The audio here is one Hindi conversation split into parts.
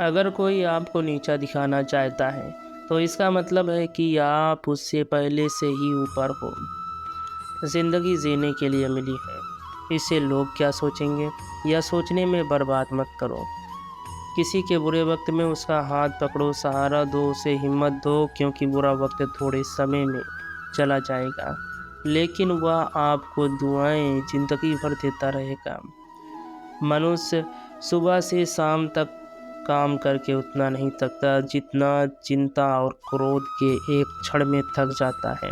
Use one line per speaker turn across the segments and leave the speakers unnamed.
अगर कोई आपको नीचा दिखाना चाहता है तो इसका मतलब है कि आप उससे पहले से ही ऊपर हो। ज़िंदगी जीने के लिए मिली है, इससे लोग क्या सोचेंगे या सोचने में बर्बाद मत करो। किसी के बुरे वक्त में उसका हाथ पकड़ो, सहारा दो, उसे हिम्मत दो, क्योंकि बुरा वक्त थोड़े समय में चला जाएगा, लेकिन वह आपको दुआएं जिंदगी भर देता रहेगा। मनुष्य सुबह से शाम तक काम करके उतना नहीं थकता जितना चिंता और क्रोध के एक क्षण में थक जाता है।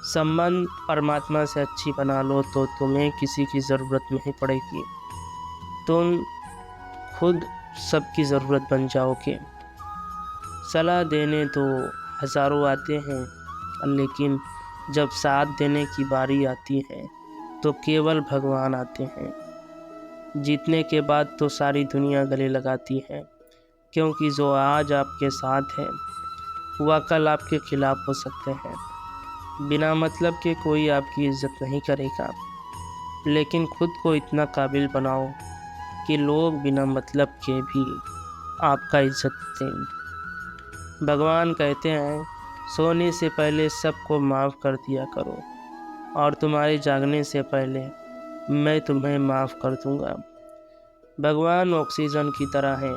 संबंध परमात्मा से अच्छी बना लो तो तुम्हें किसी की ज़रूरत नहीं पड़ेगी, तुम खुद सबकी ज़रूरत बन जाओगे। सलाह देने तो हज़ारों आते हैं, लेकिन जब साथ देने की बारी आती है तो केवल भगवान आते हैं। जीतने के बाद तो सारी दुनिया गले लगाती है, क्योंकि जो आज आपके साथ है वह कल आपके खिलाफ हो सकते हैं। बिना मतलब के कोई आपकी इज्जत नहीं करेगा, लेकिन खुद को इतना काबिल बनाओ कि लोग बिना मतलब के भी आपका इज्जत दें। भगवान कहते हैं, सोने से पहले सबको माफ़ कर दिया करो, और तुम्हारे जागने से पहले मैं तुम्हें माफ़ कर दूंगा। भगवान ऑक्सीजन की तरह हैं,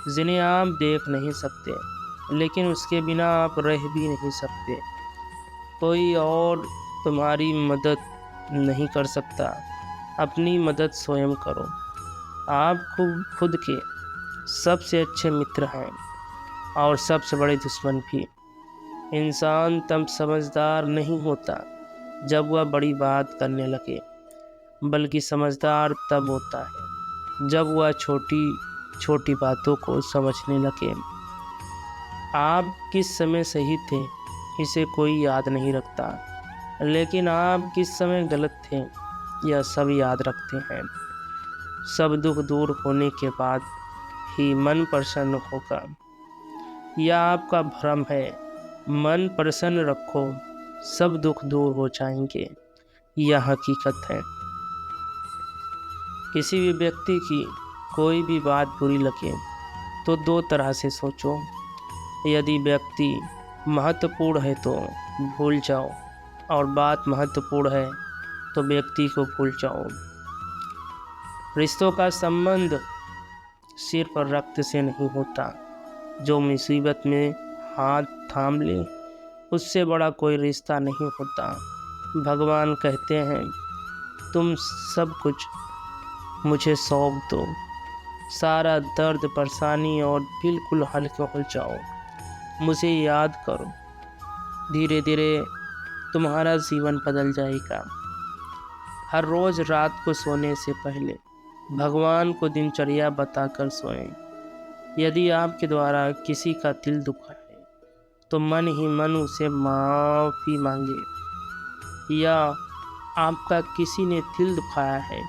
जिन्हें आप देख नहीं सकते, लेकिन उसके बिना आप रह भी नहीं सकते। कोई और तुम्हारी मदद नहीं कर सकता, अपनी मदद स्वयं करो। आप खुद के सबसे अच्छे मित्र हैं और सबसे बड़े दुश्मन भी। इंसान तब समझदार नहीं होता जब वह बड़ी बात करने लगे, बल्कि समझदार तब होता है जब वह छोटी छोटी बातों को समझने लगे। आप किस समय सही थे इसे कोई याद नहीं रखता, लेकिन आप किस समय गलत थे यह सब याद रखते हैं। सब दुख दूर होने के बाद ही मन प्रसन्न होगा, यह आपका भ्रम है। मन प्रसन्न रखो, सब दुख दूर हो जाएंगे, यह हकीकत है। किसी भी व्यक्ति की कोई भी बात बुरी लगे तो दो तरह से सोचो। यदि व्यक्ति महत्वपूर्ण है तो भूल जाओ, और बात महत्वपूर्ण है तो व्यक्ति को भूल जाओ। रिश्तों का संबंध सिर्फ रक्त से नहीं होता। जो मुसीबत में हाथ थाम ले उससे बड़ा कोई रिश्ता नहीं होता। भगवान कहते हैं, तुम सब कुछ मुझे सौंप दो, सारा दर्द परेशानी, और बिल्कुल हल्के हो जाओ। मुझे याद करो, धीरे धीरे तुम्हारा जीवन बदल जाएगा। हर रोज़ रात को सोने से पहले भगवान को दिनचर्या बताकर सोएं। यदि आपके द्वारा किसी का दिल दुखा है तो मन ही मन उसे माफ़ी मांगे, या आपका किसी ने दिल दुखाया है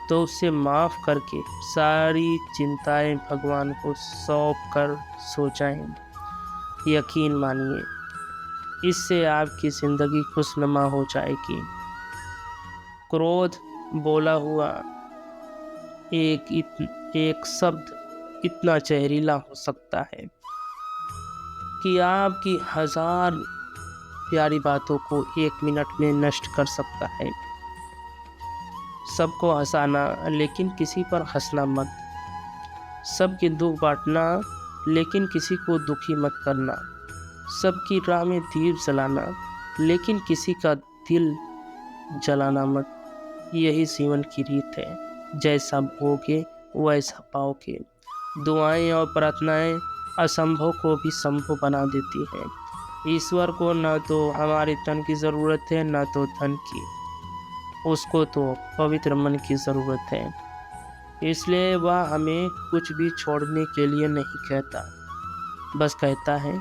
तो उसे माफ़ करके सारी चिंताएं भगवान को सौंप कर सो जाएं। यकीन मानिए, इससे आपकी ज़िंदगी खुशनुमा हो जाएगी। क्रोध बोला हुआ एक शब्द इतना जहरीला हो सकता है कि आपकी हजार प्यारी बातों को एक मिनट में नष्ट कर सकता है। सबको हंसाना, लेकिन किसी पर हंसना मत। सबके दुख बांटना, लेकिन किसी को दुखी मत करना। सबकी राह में दीप जलाना, लेकिन किसी का दिल जलाना मत। यही जीवन की रीत है, जैसा भोगे वैसा पाओगे। दुआएं और प्रार्थनाएं असंभव को भी संभव बना देती हैं। ईश्वर को न तो हमारे तन की ज़रूरत है न तो धन की, उसको तो पवित्र मन की ज़रूरत है। इसलिए वह हमें कुछ भी छोड़ने के लिए नहीं कहता, बस कहता है,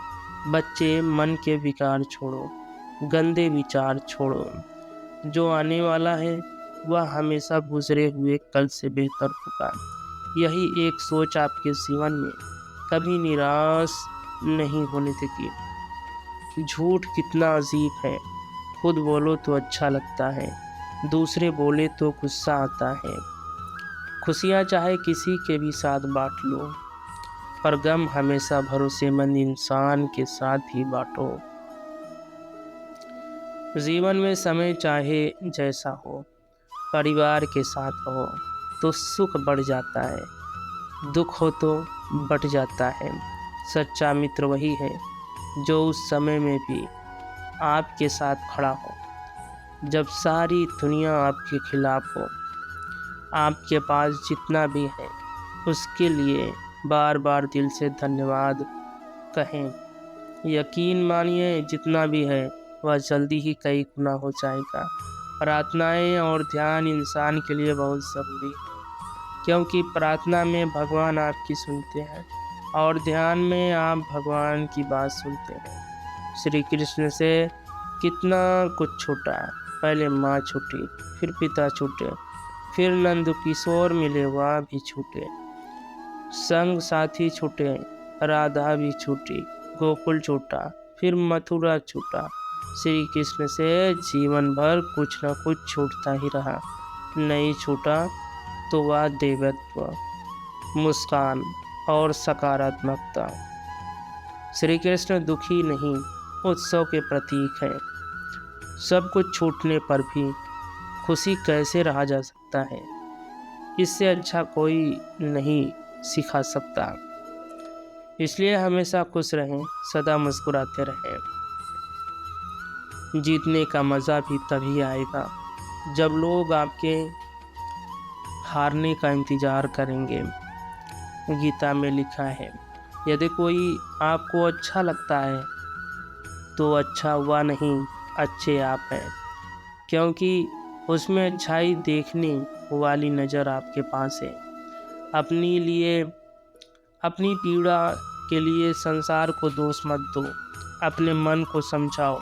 बच्चे मन के विकार छोड़ो, गंदे विचार छोड़ो। जो आने वाला है वह हमेशा गुजरे हुए कल से बेहतर होगा। यही एक सोच आपके जीवन में कभी निराश नहीं होने देगी। झूठ कितना अजीब है, खुद बोलो तो अच्छा लगता है, दूसरे बोले तो गुस्सा आता है। खुशियाँ चाहे किसी के भी साथ बांट लो, पर गम हमेशा भरोसेमंद इंसान के साथ ही बांटो। जीवन में समय चाहे जैसा हो, परिवार के साथ हो तो सुख बढ़ जाता है, दुख हो तो बढ़ जाता है। सच्चा मित्र वही है जो उस समय में भी आपके साथ खड़ा हो जब सारी दुनिया आपके खिलाफ हो। आपके पास जितना भी है उसके लिए बार बार दिल से धन्यवाद कहें। यकीन मानिए जितना भी है वह जल्दी ही कई गुना हो जाएगा। प्रार्थनाएं और ध्यान इंसान के लिए बहुत ज़रूरी है, क्योंकि प्रार्थना में भगवान आपकी सुनते हैं और ध्यान में आप भगवान की बात सुनते हैं। श्री कृष्ण से कितना कुछ छूटा, पहले माँ छूटी, फिर पिता छूटे, फिर नंद किशोर मिले वह भी छूटे, संग साथी छूटे, राधा भी छूटी, गोकुल छूटा, फिर मथुरा छूटा। श्री कृष्ण से जीवन भर कुछ न कुछ छूटता ही रहा। नहीं छूटा तो वह देवत्व, मुस्कान और सकारात्मकता। श्री कृष्ण दुखी नहीं, उत्सव के प्रतीक हैं। सब कुछ छूटने पर भी खुशी कैसे रहा जा सकता है, इससे अच्छा कोई नहीं सिखा सकता। इसलिए हमेशा खुश रहें, सदा मुस्कुराते रहें। जीतने का मज़ा भी तभी आएगा जब लोग आपके हारने का इंतज़ार करेंगे। गीता में लिखा है, यदि कोई आपको अच्छा लगता है तो अच्छा हुआ नहीं, अच्छे आप हैं, क्योंकि उसमें अच्छाई देखने वाली नज़र आपके पास है। अपनी पीड़ा के लिए संसार को दोष मत दो, अपने मन को समझाओ।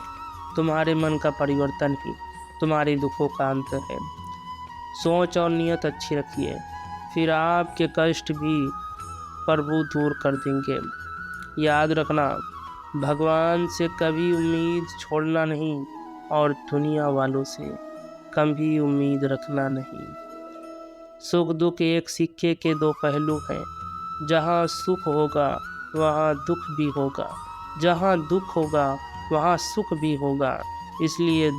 तुम्हारे मन का परिवर्तन ही तुम्हारे दुखों का अंत है। सोच और नियत अच्छी रखिए, फिर आपके कष्ट भी प्रभु दूर कर देंगे। याद रखना, भगवान से कभी उम्मीद छोड़ना नहीं और दुनिया वालों से कभी उम्मीद रखना नहीं। सुख दुख एक सिक्के के दो पहलू हैं। जहाँ सुख होगा वहाँ दुख भी होगा, जहाँ दुख होगा वहाँ सुख भी होगा। इसलिए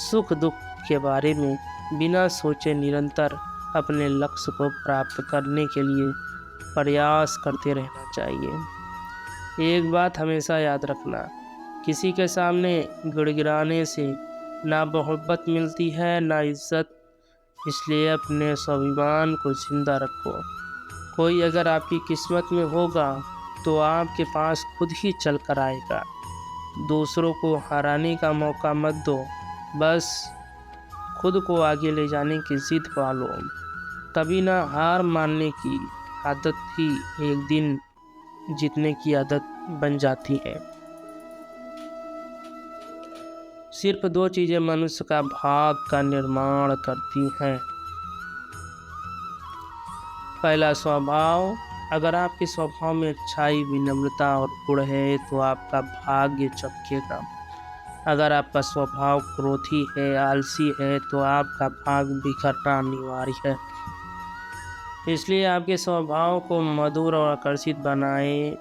सुख दुख के बारे में बिना सोचे निरंतर अपने लक्ष्य को प्राप्त करने के लिए प्रयास करते रहना चाहिए। एक बात हमेशा याद रखना, किसी के सामने गिड़गिड़ाने से ना मोहब्बत मिलती है ना इज्जत। इसलिए अपने स्वाभिमान को जिंदा रखो। कोई अगर आपकी किस्मत में होगा तो आपके पास खुद ही चल कर आएगा। दूसरों को हराने का मौका मत दो, बस खुद को आगे ले जाने की जिद पालो। तभी ना हार मानने की आदत ही एक दिन जीतने की आदत बन जाती है। सिर्फ दो चीज़ें मनुष्य का भाग्य का निर्माण करती हैं। पहला, स्वभाव। अगर आपके स्वभाव में अच्छाई, विनम्रता और गुण है तो आपका भाग्य चमकेगा। अगर आपका स्वभाव क्रोधी है, आलसी है तो आपका भाग्य बिखरना अनिवार्य है। इसलिए आपके स्वभाव को मधुर और आकर्षित बनाएं।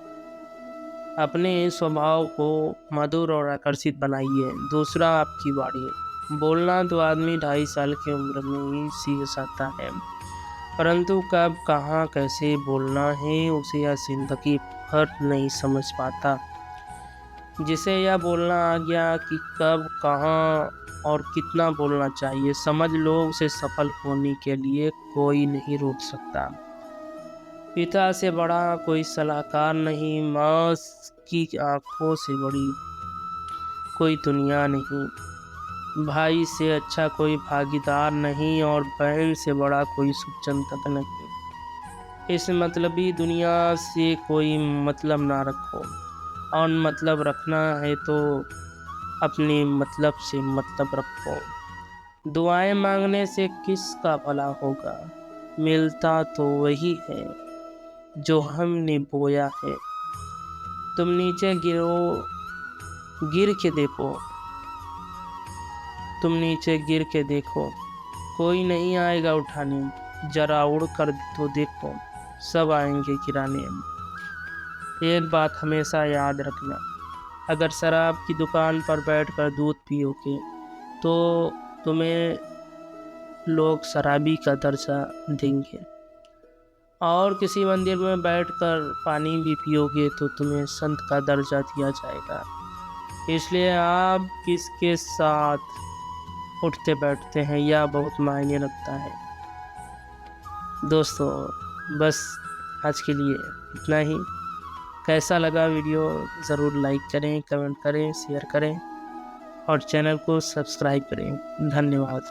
अपने स्वभाव को मधुर और आकर्षित बनाइए। दूसरा, आपकी वाणी। बोलना तो आदमी 2.5 साल की उम्र में ही सीख सकता है, परंतु कब कहाँ कैसे बोलना है उसे यह जिंदगी भर नहीं समझ पाता। जिसे यह बोलना आ गया कि कब कहाँ और कितना बोलना चाहिए, समझ लो उसे सफल होने के लिए कोई नहीं रोक सकता। पिता से बड़ा कोई सलाहकार नहीं, माँ की आंखों से बड़ी कोई दुनिया नहीं, भाई से अच्छा कोई भागीदार नहीं और बहन से बड़ा कोई शुभचिंतक नहीं। इस मतलबी दुनिया से कोई मतलब ना रखो, और मतलब रखना है तो अपने मतलब से मतलब रखो। दुआएं मांगने से किसका भला होगा, मिलता तो वही है जो हमने बोया है। तुम नीचे गिर के देखो, कोई नहीं आएगा उठाने। जरा उड़ कर तो देखो, सब आएंगे गिराने। एक बात हमेशा याद रखना, अगर शराब की दुकान पर बैठकर दूध पियोगे तो तुम्हें लोग शराबी का दर्जा देंगे, और किसी मंदिर में बैठकर पानी भी पियोगे तो तुम्हें संत का दर्जा दिया जाएगा। इसलिए आप किसके साथ उठते बैठते हैं यह बहुत मायने रखता है। दोस्तों, बस आज के लिए इतना ही। कैसा लगा वीडियो ज़रूर लाइक करें, कमेंट करें, शेयर करें और चैनल को सब्सक्राइब करें। धन्यवाद।